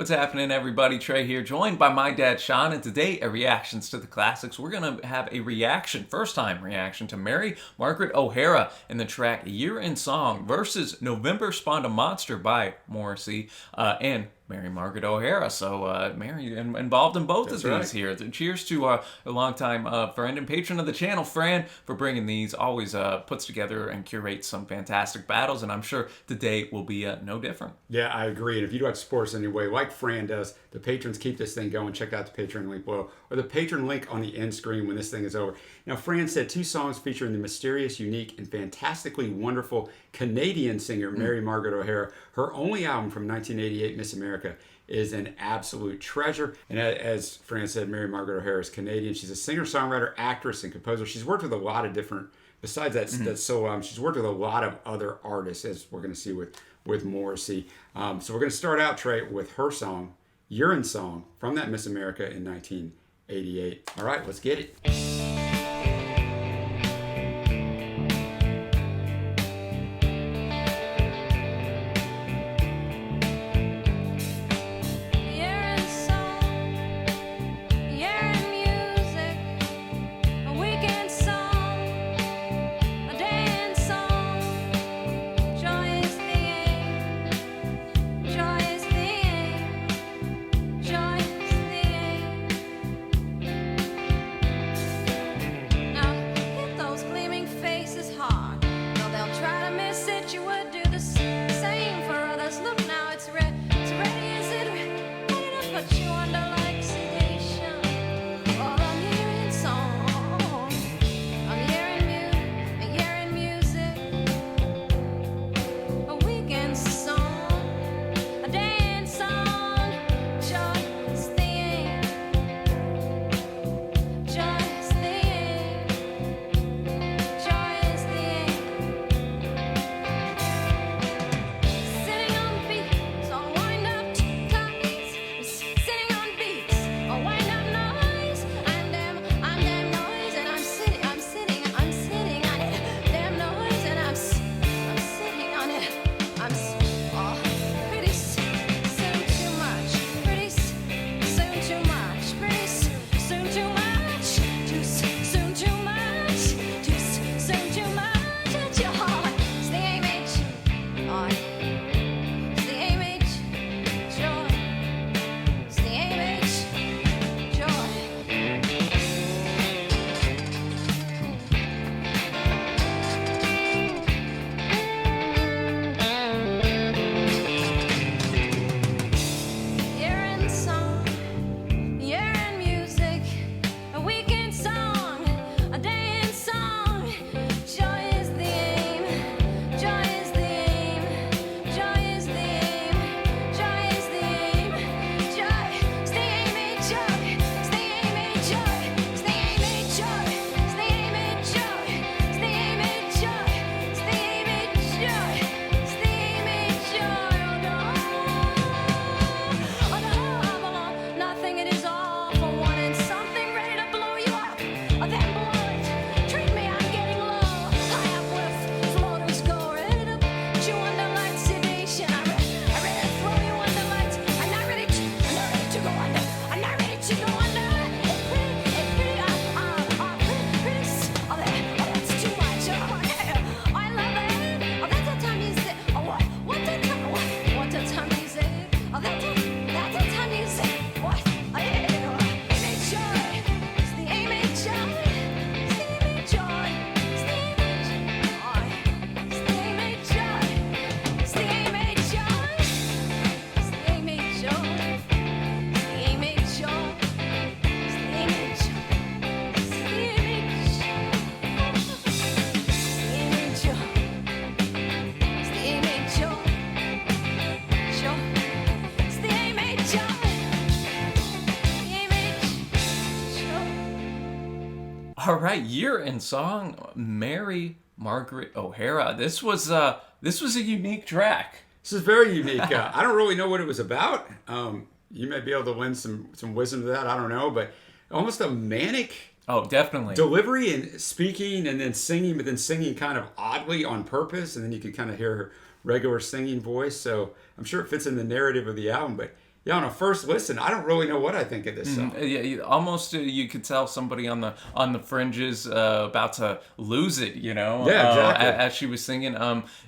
What's happening, everybody? Trey here, joined by my dad, Sean, and today at Reactions to the Classics, we're going to have a reaction, first-time reaction, to Mary Margaret O'Hara in the track Year in Song versus November Spawned a Monster by Morrissey and Mary Margaret O'Hara. So, Mary involved in both That's of right. these here. Cheers to a longtime friend and patron of the channel, Fran, for bringing these. Always puts together and curates some fantastic battles, and I'm sure today will be no different. Yeah, I agree. And if you'd like to support us in any way, like Fran does, the patrons keep this thing going. Check out the Patreon link below, or the patron link on the end screen when this thing is over. Now, Fran said 2 songs featuring the mysterious, unique, and fantastically wonderful Canadian singer Mary Margaret O'Hara. Her only album from 1988, Miss America, is an absolute treasure. And as Fran said, Mary Margaret O'Hara is Canadian. She's a singer-songwriter, actress, and composer. She's worked with a lot of different, besides that, she's worked with a lot of other artists, as we're going to see with Morrissey. So we're going to start out, Trey, with her song, Urine Song, from that Miss America in 1988. All right, let's get it. All right, Year in Song, Mary Margaret O'Hara. This was a unique track. This is very unique. I don't really know what it was about. You may be able to lend some wisdom to that. I don't know, but almost a manic Oh, definitely. delivery and speaking and then singing, but then singing kind of oddly on purpose, and then you can kind of hear her regular singing voice. So I'm sure it fits in the narrative of the album, but Yeah, on a first listen, I don't really know what I think of this song. Almost you could tell somebody on the fringes about to lose it, you know. Yeah, exactly. As she was singing,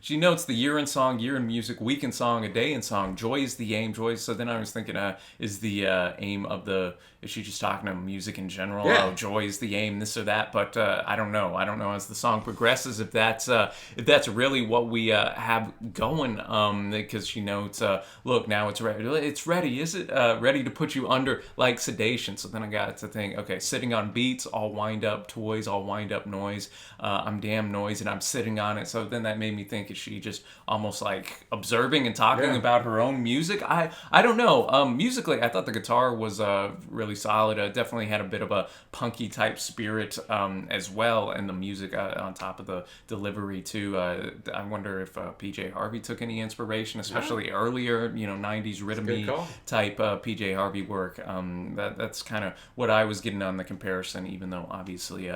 she notes the year in song, year in music, week in song, a day in song. Joy is the aim. Joy. So then I was thinking, is the aim of the? Is she just talking to music in general? Yeah. Oh, joy is the aim, this or that. But I don't know. I don't know as the song progresses if that's really what we have going. Because she notes, look, now it's ready. It's ready. Is it ready to put you under like sedation? So then I got to think, okay, sitting on beats, all wind up toys, all wind up noise. I'm damn noise and I'm sitting on it. So then that made me think, is she just almost like observing and talking about her own music? I don't know. Musically, I thought the guitar was really solid. Definitely had a bit of a punky type spirit as well, and the music on top of the delivery too. I wonder if PJ Harvey took any inspiration, especially earlier, 90s rhythmy type PJ Harvey work. That's kind of what I was getting on the comparison, even though obviously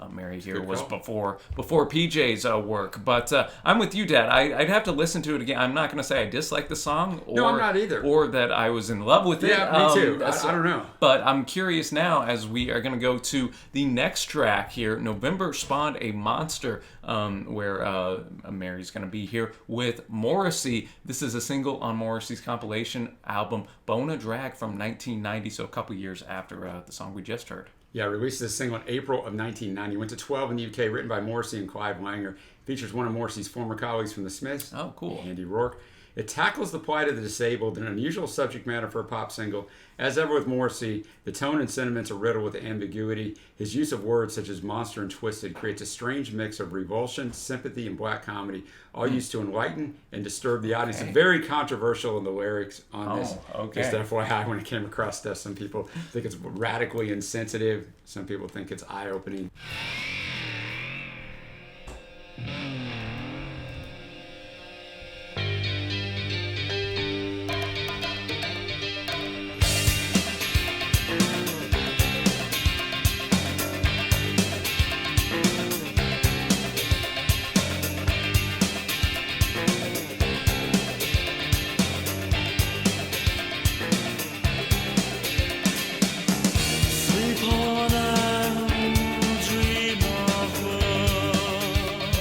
Mary here was before PJ's work. But I'm with you, Dad. I'd have to listen to it again. I'm not going to say I dislike the song, or No, I'm not either. or that I was in love with it. Yeah, me too. I don't know. But I'm curious now, as we are going to go to the next track here. November spawned a monster, where Mary's going to be here with Morrissey. This is a single on Morrissey's compilation album Bona Drag from 1990, so a couple years after the song we just heard. Yeah, released this single in April of 1990. Went to 12 in the UK, written by Morrissey and Clive Langer. Features one of Morrissey's former colleagues from the Smiths. Oh, cool. Andy Rourke. It tackles the plight of the disabled, an unusual subject matter for a pop single. As ever with Morrissey, the tone and sentiments are riddled with ambiguity. His use of words such as monster and twisted creates a strange mix of revulsion, sympathy, and black comedy, all used to enlighten and disturb the audience. Okay. Very controversial in the lyrics on this. Okay. Just FYI, when it came across stuff, some people think it's radically insensitive. Some people think it's eye-opening.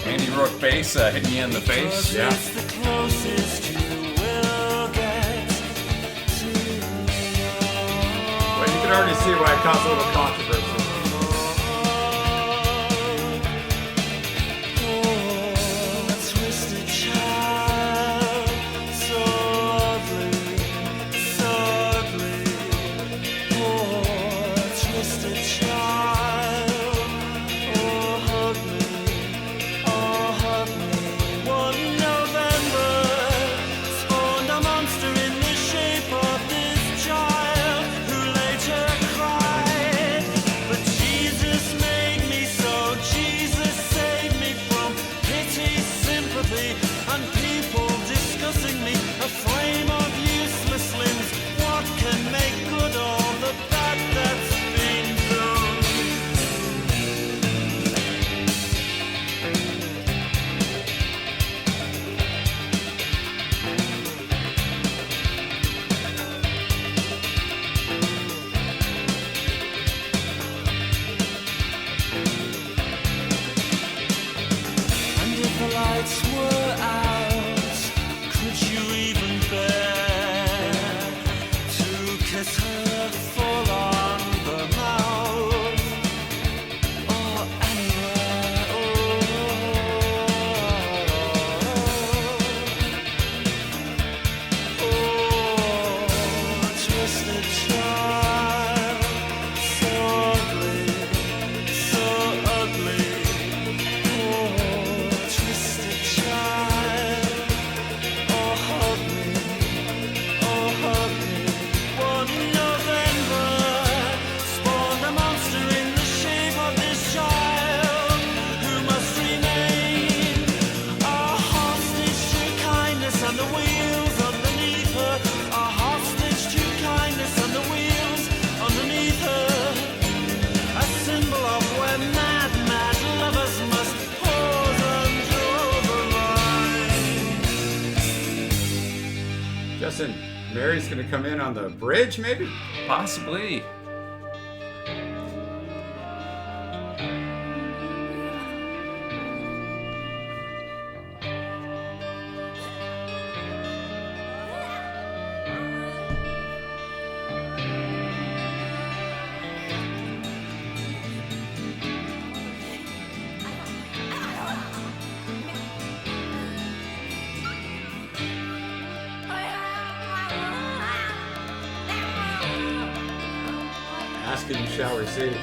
Andy Rourke bass hitting you in the face. Yeah. Well, you can already see why it caused a little controversy. Mary's going to come in on the bridge, maybe? Possibly. Ask and you shall receive.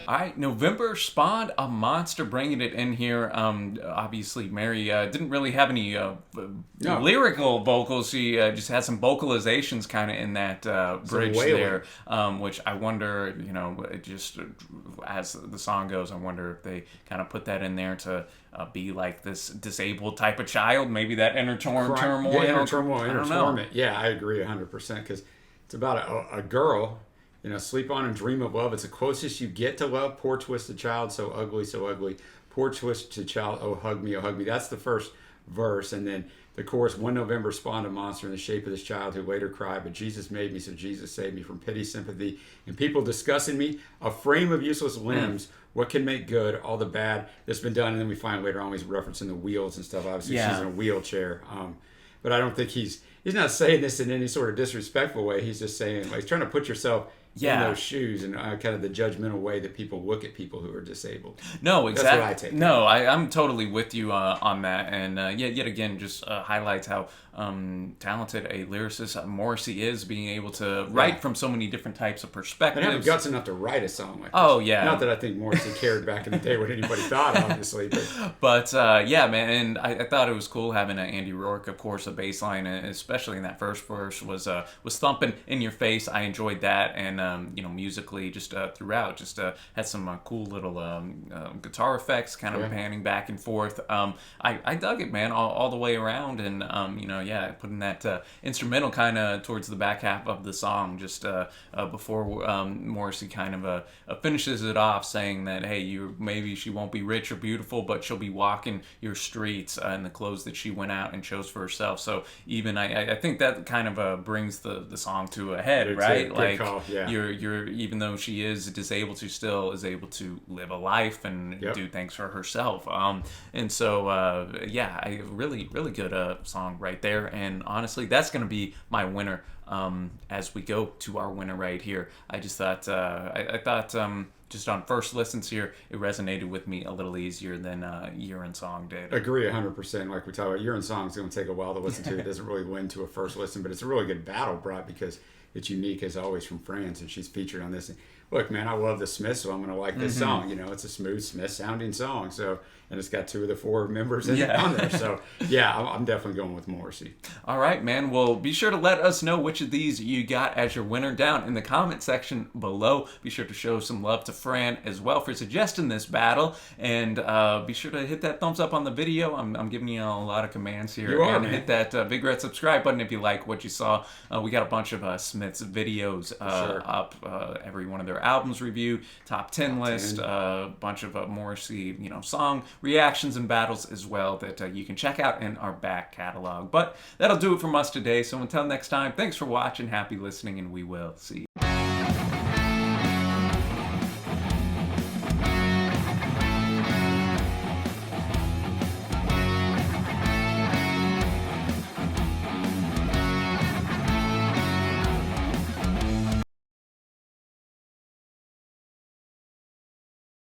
All right, November spawned a monster, bringing it in here. Obviously, Mary didn't really have any lyrical vocals. She just had some vocalizations kind of in that bridge there, which I wonder, just as the song goes, I wonder if they kind of put that in there to be like this disabled type of child, maybe that inner turmoil. Yeah, inner turmoil, inner torment. Yeah, I agree 100% because it's about a girl. Sleep on and dream of love. It's the closest you get to love. Poor twisted child, so ugly, so ugly. Poor twisted child, oh hug me, oh hug me. That's the first verse. And then the chorus, one November spawned a monster in the shape of this child who later cried, but Jesus made me, so Jesus saved me from pity, sympathy, and people discussing me. A frame of useless limbs. What can make good all the bad that's been done? And then we find later on he's referencing the wheels and stuff. Obviously, she's in a wheelchair. But I don't think he's not saying this in any sort of disrespectful way. He's just saying, he's trying to put yourself in those shoes and kind of the judgmental way that people look at people who are disabled. No, exactly. That's what I take. No, I'm totally with you on that. And yet again, just highlights how talented a lyricist Morrissey is, being able to write from so many different types of perspectives. And have guts enough to write a song like this. Oh, yeah. Not that I think Morrissey cared back in the day what anybody thought, obviously. But yeah, man, and I thought it was cool having Andy Rourke, of course, a bass line, especially in that first verse, was thumping in your face. I enjoyed that. And musically, just throughout, just had some cool little guitar effects, kind of panning back and forth. I dug it, man, all the way around, and putting that instrumental kind of towards the back half of the song, just before Morrissey kind of finishes it off, saying that, hey, maybe she won't be rich or beautiful, but she'll be walking your streets in the clothes that she went out and chose for herself. So even I think that kind of brings the song to a head, right? Like, call. Yeah. You're even though she is disabled, she still is able to live a life and do things for herself. And so I really good song right there. And honestly, that's going to be my winner as we go to our winner right here. I just thought I thought just on first listens here, it resonated with me a little easier than Year in Song did. Agree 100%. Like we talked about, Year in Song is going to take a while to listen to. It doesn't really win to a first listen, but it's a really good battle brought because it's unique as always from France, and she's featured on this. look, man, I love the Smiths, so I'm going to like this song. You know, it's a smooth Smith sounding song. So, and it's got 2 of the 4 members on there. So, yeah, I'm definitely going with Morrissey. All right, man. Well, be sure to let us know which of these you got as your winner down in the comment section below. Be sure to show some love to Fran as well for suggesting this battle. And be sure to hit that thumbs up on the video. I'm giving you a lot of commands here. You are, and man. hit that big red subscribe button if you like what you saw. We got a bunch of Smith's videos up. Every one of their albums review, top 10 list, a bunch of Morrissey, song reactions and battles as well that you can check out in our back catalog. But that'll do it from us today. So until next time, thanks for watching, happy listening, and we will see you.